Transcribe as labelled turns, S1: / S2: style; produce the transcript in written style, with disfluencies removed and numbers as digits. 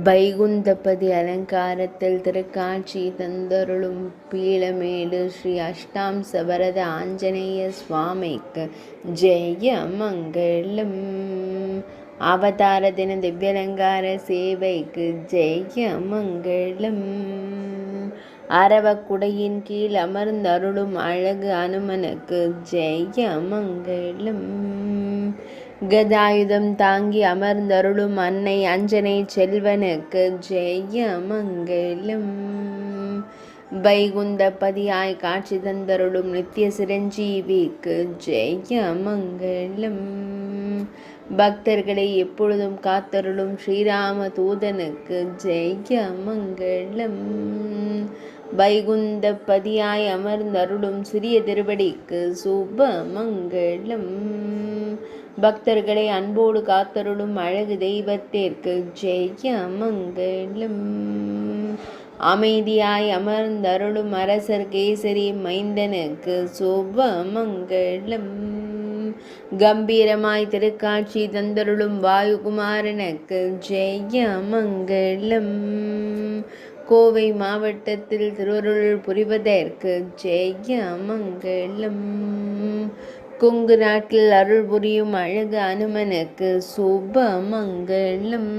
S1: வைகுந்தபதி அலங்காரத்தில் திருக்காட்சி தந்தருளும் பீளமேடு ஸ்ரீ அஷ்டாம்ச வரத ஆஞ்சநேய சுவாமிக்கு ஜெய மங்களம். அவதார தின திவ்யலங்கார சேவைக்கு ஜெய மங்களம். அரவக்குடையின் கீழ் அமர்ந்தருளும் அழகு அனுமனுக்கு ஜெய மங்களம். கதாயுதம் தாங்கி அமர்ந்தருளும் அன்னை அஞ்சனை செல்வனுக்கு ஜெய மங்களம். வைகுந்தபதியாய் காட்சி தந்தருளும் நித்திய சிரஞ்சீவிக்கு ஜெய மங்களம். பக்தர்களை எப்பொழுதும் காத்தருளும் ஸ்ரீராம தூதனுக்கு ஜெய மங்களம். வைகுந்தபதியாய் அமர்ந்தருளும் சிறிய திருவடிக்கு சுப மங்களம். பக்தர்களை அன்போடு காத்தருளும் அழகு தெய்வத்திற்கு ஜெய மங்களம். அமைதியாய் அமர்ந்தருளும் அரசர் கேசரி மைந்தனுக்கு சுப மங்களம். கம்பீரமாய் திருக்காட்சி தந்தருளும் வாயுகுமாரனுக்கு ஜெய மங்களம். கோவை மாவட்டத்தில் திருவருள் புரிவதற்கு ஜெய மங்களம். கொங்கு நாட்டில் அருள் புரியும் அழகு அனுமனுக்கு சுப மங்களம்.